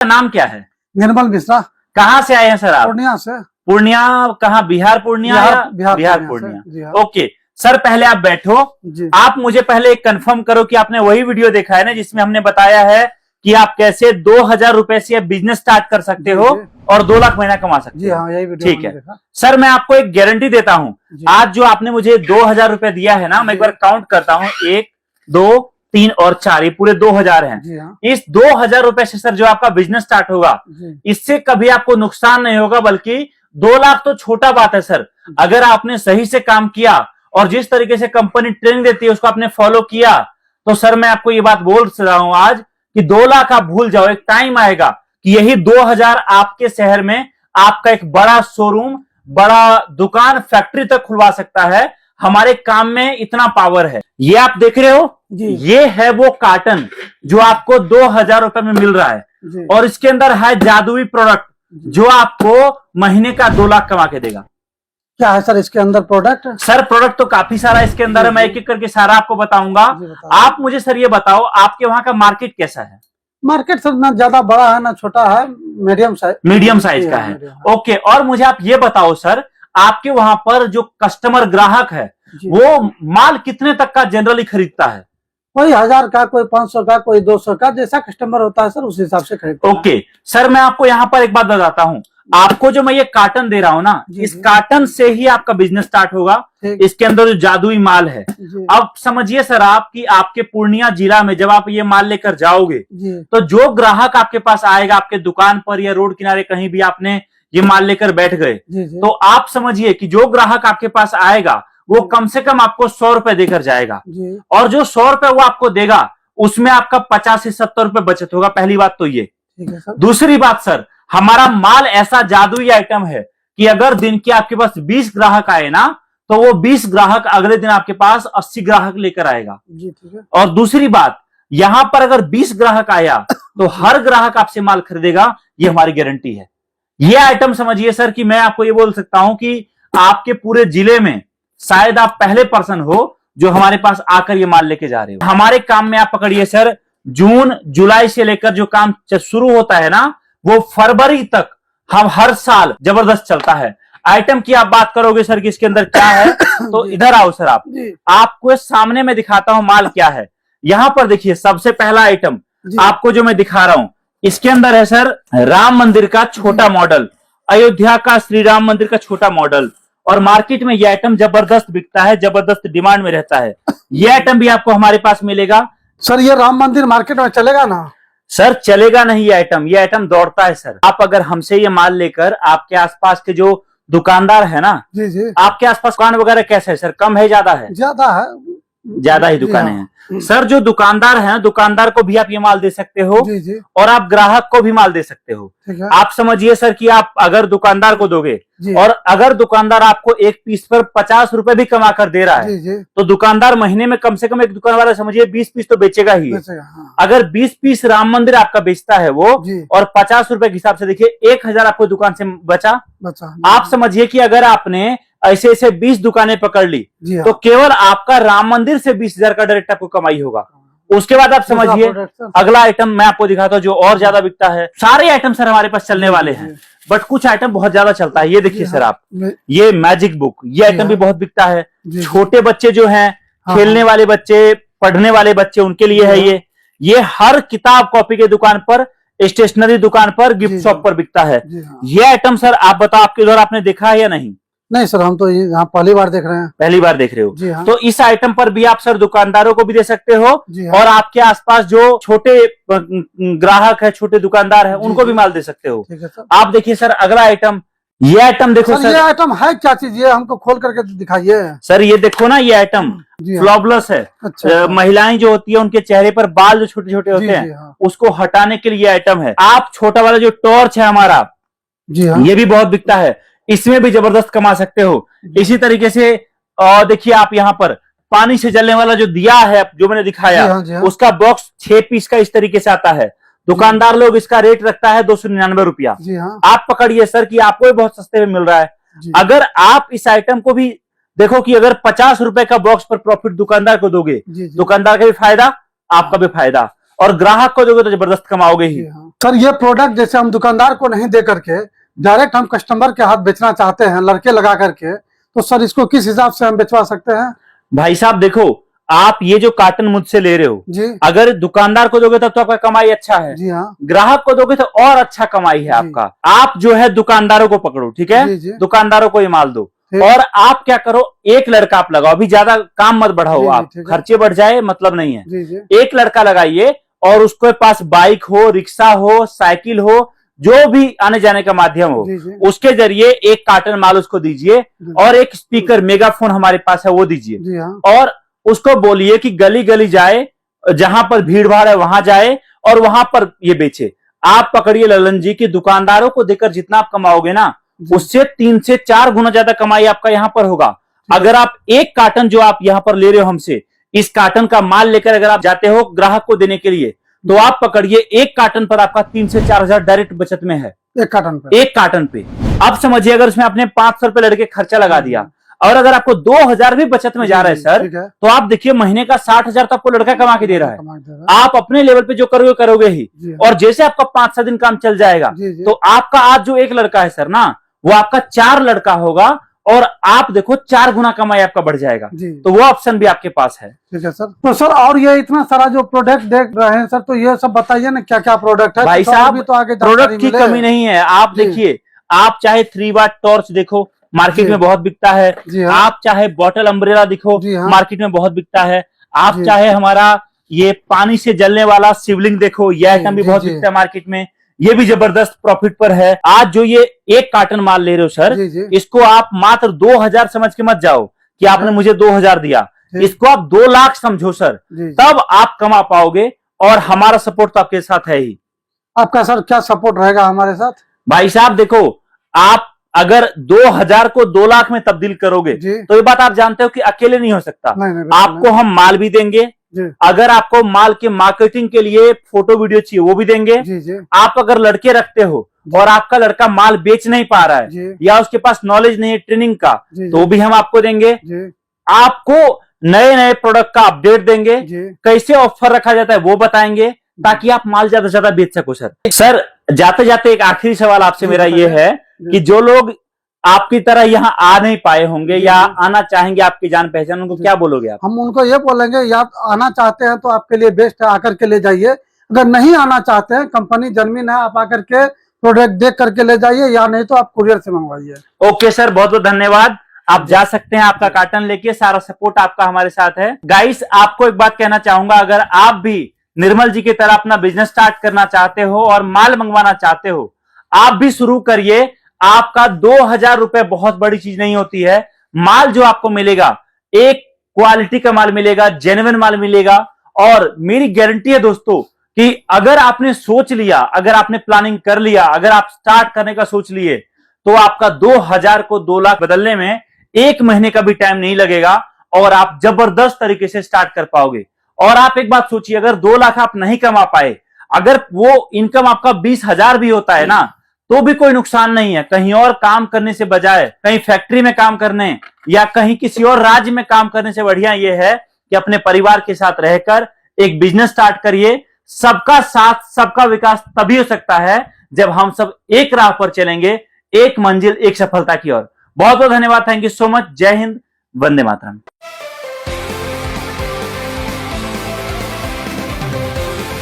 नाम क्या है? निर्मल मिश्रा। कहाँ से आए हैं सर आप? पूर्णिया से। पूर्णिया कहाँ? बिहार पूर्णिया या बिहार पूर्णिया? ओके सर, पहले आप बैठो। आप मुझे पहले कंफर्म करो कि आपने वही वीडियो देखा है ना जिसमें हमने बताया है कि आप कैसे 2000 रुपए से बिजनेस स्टार्ट कर सकते हो और 2 लाख महीना कमा सकते हो। हाँ, यही वीडियो ठीक है सर, मैं आपको एक गारंटी देता हूं। आज जो आपने मुझे 2000 रुपए दिया है ना, मैं एक बार काउंट करता हूं, 1 2 3 और 4, ये पूरे 2000 हैं। इस 2000 रुपए से सर जो आपका बिजनेस स्टार्ट होगा, इससे कभी आपको नुकसान नहीं होगा, बल्कि 2 लाख तो छोटा बात है सर। अगर आपने सही से काम किया और जिस तरीके से कंपनी ट्रेनिंग देती है उसको आपने फॉलो किया, तो सर मैं आपको ये बात बोल रहा हूं आज कि 2 लाख आप भूल जाओ। एक टाइम आएगा कि यही 2000 आपके शहर में आपका एक बड़ा शोरूम, बड़ा दुकान, फैक्ट्री तक खुलवा सकता है। हमारे काम में इतना पावर है। ये आप देख रहे हो, ये है वो कार्टन जो आपको 2000 रुपए में मिल रहा है, और इसके अंदर है जादुई प्रोडक्ट जो आपको महीने का 2 लाख कमा के देगा। क्या है सर इसके अंदर प्रोडक्ट? सर प्रोडक्ट तो काफी सारा इसके अंदर है, मैं एक एक करके सारा आपको बताऊंगा। आप मुझे सर ये बताओ, आपके वहां का मार्केट कैसा है? मार्केट सर ना ज्यादा बड़ा है ना छोटा है, मीडियम साइज का है। ओके, और मुझे आप ये बताओ सर, आपके वहां पर जो कस्टमर ग्राहक है वो माल कितने तक का जनरली खरीदता है? कोई 1000 का, कोई 500 का, कोई 200 का, जैसा कस्टमर होता है सर उस हिसाब से खरीदता है। ओके सर, मैं आपको यहाँ पर एक बात बताता हूँ। आपको जो मैं ये कार्टन दे रहा हूँ ना, इस कार्टन से ही आपका बिजनेस स्टार्ट होगा। इसके अंदर जो जादुई माल है, अब समझिए सर आप कि आपके पूर्णिया जिला में जब आप ये माल लेकर जाओगे तो जो ग्राहक आपके पास आएगा, आपके दुकान पर या रोड किनारे कहीं भी आपने ये माल लेकर बैठ गए, तो आप समझिए कि जो ग्राहक आपके पास आएगा वो कम से कम आपको 100 रुपए देकर जाएगा, और जो 100 रुपए वो आपको देगा उसमें आपका 50 से 70 रुपए बचत होगा। पहली बात तो ये। दूसरी बात सर, हमारा माल ऐसा जादुई आइटम है कि अगर दिन के आपके पास 20 ग्राहक आए ना, तो वो 20 ग्राहक अगले दिन आपके पास 80 ग्राहक लेकर आएगा। और दूसरी बात, यहां पर अगर 20 ग्राहक आया तो हर ग्राहक आपसे माल खरीदेगा, ये हमारी गारंटी है। ये आइटम समझिए सर कि मैं आपको ये बोल सकता हूं कि आपके पूरे जिले में शायद आप पहले पर्सन हो जो हमारे पास आकर ये माल लेके जा रहे हो। हमारे काम में आप पकड़िए सर, जून जुलाई से लेकर जो काम शुरू होता है ना, वो फरवरी तक हम हर साल जबरदस्त चलता है। आइटम की आप बात करोगे सर कि इसके अंदर क्या है, तो इधर आओ सर, आपको सामने में दिखाता हूं माल क्या है। यहां पर देखिए, सबसे पहला आइटम आपको जो मैं दिखा रहा हूं, इसके अंदर है सर राम मंदिर का छोटा मॉडल, अयोध्या का श्री राम मंदिर का छोटा मॉडल। और मार्केट में यह आइटम जबरदस्त बिकता है, जबरदस्त डिमांड में रहता है। यह आइटम भी आपको हमारे पास मिलेगा। सर ये राम मंदिर मार्केट में चलेगा ना? सर चलेगा नहीं, ये आइटम दौड़ता है सर। आप अगर हमसे ये माल लेकर आपके आसपास के जो दुकानदार है ना, आपके आसपास दुकान वगैरह कैसे है सर? कम है, ज्यादा है? ज्यादा ही दुकानें हैं सर। जो दुकानदार है, दुकानदार को भी आप ये माल दे सकते हो, और आप ग्राहक को भी माल दे सकते हो। आप समझिए सर कि आप अगर दुकानदार को दोगे, और अगर दुकानदार आपको एक पीस पर 50 रुपए भी कमा कर दे रहा है, तो दुकानदार महीने में कम से कम, एक दुकान वाला समझिए 20 पीस तो बेचेगा ही। अगर 20 पीस राम मंदिर आपका बेचता है वो, और 50 रुपए के हिसाब से देखिए 1000 आपको दुकान से बचा। आप समझिए कि अगर आपने ऐसे ऐसे 20 दुकानें पकड़ ली, तो केवल आपका राम मंदिर से 20,000 का डायरेक्ट आपको कमाई होगा। उसके बाद आप समझिए अगला आइटम मैं आपको दिखाता हूं जो और ज्यादा बिकता है। सारे आइटम सर हमारे पास चलने वाले हैं, बट कुछ आइटम बहुत ज्यादा चलता है। ये देखिए सर आप, ये मैजिक बुक, ये आइटम भी बहुत बिकता है। छोटे बच्चे जो हैं, खेलने वाले बच्चे, पढ़ने वाले बच्चे, उनके लिए है ये हर किताब कॉपी के दुकान पर, स्टेशनरी दुकान पर, गिफ्ट शॉप पर बिकता है। ये आइटम सर आप बताओ, आपके द्वारा आपने देखा है या नहीं? नहीं सर, हम तो यहाँ पहली बार देख रहे हैं। पहली बार देख रहे हो? तो इस आइटम पर भी आप सर दुकानदारों को भी दे सकते हो, और आपके आसपास जो छोटे ग्राहक है, छोटे दुकानदार है, उनको भी माल दे सकते हो। आप देखिए सर अगला आइटम, ये आइटम देखो सर। ये आइटम है क्या चीज? ये हमको खोल करके दिखाइए सर। ये देखो ना, ये आइटम फ्लॉबलेस है। अच्छा। महिलाएं जो होती है उनके चेहरे पर बाल जो छोटे छोटे होते हैं, उसको हटाने के लिए आइटम है। आप छोटा वाला जो टॉर्च है हमारा, ये भी बहुत बिकता है, इसमें भी जबरदस्त कमा सकते हो। इसी तरीके से देखिए आप यहाँ पर पानी से जलने वाला जो दिया है, जो मैंने दिखाया, उसका बॉक्स 6 पीस का इस तरीके से आता है। दुकानदार लोग इसका रेट रखता है 299 रुपया। आप पकड़िए सर कि आपको भी बहुत सस्ते में मिल रहा है। अगर आप इस आइटम को भी देखो कि अगर 50 रुपए का बॉक्स पर प्रॉफिट दुकानदार को दोगे, दुकानदार का भी फायदा, आपका भी फायदा। और ग्राहक को दोगे तो जबरदस्त कमाओगे ही। सर ये प्रोडक्ट जैसे हम दुकानदार को नहीं दे करके डायरेक्ट हम कस्टमर के हाथ बेचना चाहते हैं लड़के लगा करके, तो सर इसको किस हिसाब से हम बेचवा सकते हैं? भाई साहब देखो, आप ये जो कार्टन मुझसे ले रहे हो जी, अगर दुकानदार को दोगे तब तो आपका कमाई अच्छा है जी हाँ, ग्राहक को दोगे तो और अच्छा कमाई है आपका। आप जो है दुकानदारों को पकड़ो, ठीक है, दुकानदारों को ये माल दो और आप क्या करो, एक लड़का आप लगाओ, अभी ज्यादा काम मत बढ़ाओ, आप खर्चे बढ़ जाए मतलब नहीं है। एक लड़का लगाइए और उसके पास बाइक हो, रिक्शा हो, साइकिल हो, जो भी आने जाने का माध्यम हो, उसके जरिए एक कार्टन माल उसको दीजिए और एक स्पीकर मेगाफोन हमारे पास है वो दीजिए और उसको बोलिए कि गली गली जाए, जहां पर भीड़ भाड़ है वहां जाए और वहां पर ये बेचे। आप पकड़िए ललन जी की दुकानदारों को देकर जितना आप कमाओगे ना उससे 3 से 4 गुना ज्यादा कमाई आपका यहाँ पर होगा। अगर आप एक कार्टन जो आप यहाँ पर ले रहे हो हमसे, इस कार्टन का माल लेकर अगर आप जाते हो ग्राहक को देने के लिए, तो आप पकड़िए एक कार्टन पर आपका 3 से 4 हजार डायरेक्ट बचत में है, एक कार्टन पे। अब समझिए अगर उसमें आपने 500 रुपए लड़के खर्चा लगा दिया और अगर आपको 2000 भी बचत में जा रहा है सर, तो आप देखिए महीने का 60,000 तो आपको लड़का कमा के दे रहा है। आप अपने लेवल पे जो करोगे ही, और जैसे आपका 5-6 दिन काम चल जाएगा तो आपका आज जो एक लड़का है सर ना, वो आपका 4 लड़का होगा और आप देखो 4 गुना कमाई आपका बढ़ जाएगा। तो वो ऑप्शन भी आपके पास है। ठीक है सर। तो सर और ये इतना सारा जो प्रोडक्ट देख रहे हैं सर, तो ये सब बताइए ना क्या क्या प्रोडक्ट है। भाई साहब तो आगे प्रोडक्ट की कमी नहीं है। आप देखिए, आप चाहे 3 वाट टॉर्च देखो, मार्केट में बहुत बिकता है। आप चाहे बॉटल अम्ब्रेला दिखो, मार्केट में बहुत बिकता है। आप चाहे हमारा ये पानी से जलने वाला शिवलिंग देखो, यह आइटम भी बहुत बिकता है मार्केट में, ये भी जबरदस्त प्रॉफिट पर है। आज जो ये एक कार्टन माल ले रहे हो सर, इसको आप मात्र 2000 समझ के मत जाओ कि आपने मुझे 2000 दिया, इसको आप 2 लाख समझो सर, तब आप कमा पाओगे और हमारा सपोर्ट तो आपके साथ है ही। आपका सर क्या सपोर्ट रहेगा हमारे साथ? भाई साहब देखो, आप अगर 2000 को 2 लाख में तब्दील करोगे तो ये बात आप जानते हो कि अकेले नहीं हो सकता। आपको हम माल भी देंगे, अगर आपको माल के मार्केटिंग के लिए फोटो वीडियो चाहिए वो भी देंगे। आप अगर लड़के रखते हो और आपका लड़का माल बेच नहीं पा रहा है या उसके पास नॉलेज नहीं है ट्रेनिंग का, तो भी हम आपको देंगे। आपको नए नए प्रोडक्ट का अपडेट देंगे, कैसे ऑफर रखा जाता है वो बताएंगे, ताकि आप माल ज्यादा से ज्यादा बेच सको। सर जाते जाते एक आखिरी सवाल आपसे मेरा ये है कि जो लोग आपकी तरह यहाँ आ नहीं पाए होंगे या आना चाहेंगे आपकी जान पहचान, उनको क्या बोलोगे आप? हम उनको ये बोलेंगे, या आना चाहते हैं तो आपके लिए बेस्ट है, आकर के ले जाइए। अगर नहीं आना चाहते हैं, कंपनी जनमिन है, आप आकर के प्रोडक्ट देख करके ले जाइए, या नहीं तो आप कुरियर से मंगवाइए। ओके सर, बहुत बहुत धन्यवाद। आप जा सकते हैं आपका कार्टन लेके, सारा सपोर्ट आपका हमारे साथ है। गाइस, आपको एक बात कहना चाहूंगा, अगर आप भी निर्मल जी की तरह अपना बिजनेस स्टार्ट करना चाहते हो और माल मंगवाना चाहते हो, आप भी शुरू करिए। आपका 2000 रुपए बहुत बड़ी चीज नहीं होती है। माल जो आपको मिलेगा, एक क्वालिटी का माल मिलेगा, जेन्युइन माल मिलेगा, और मेरी गारंटी है दोस्तों कि अगर आपने सोच लिया, अगर आपने प्लानिंग कर लिया, अगर आप स्टार्ट करने का सोच लिए, तो आपका 2000 को 2 लाख बदलने में 1 महीने का भी टाइम नहीं लगेगा और आप जबरदस्त तरीके से स्टार्ट कर पाओगे। और आप एक बात सोचिए, अगर 2 लाख आप नहीं कमा पाए, अगर वो इनकम आपका 20,000 भी होता है ना, तो भी कोई नुकसान नहीं है। कहीं और काम करने से बजाय कहीं फैक्ट्री में काम करने या कहीं किसी और राज्य में काम करने से बढ़िया यह है कि अपने परिवार के साथ रहकर एक बिजनेस स्टार्ट करिए। सबका साथ, सबका विकास तभी हो सकता है जब हम सब एक राह पर चलेंगे, एक मंजिल, एक सफलता की ओर। बहुत बहुत धन्यवाद। Thank you so much. जय हिंद, वंदे मातरम।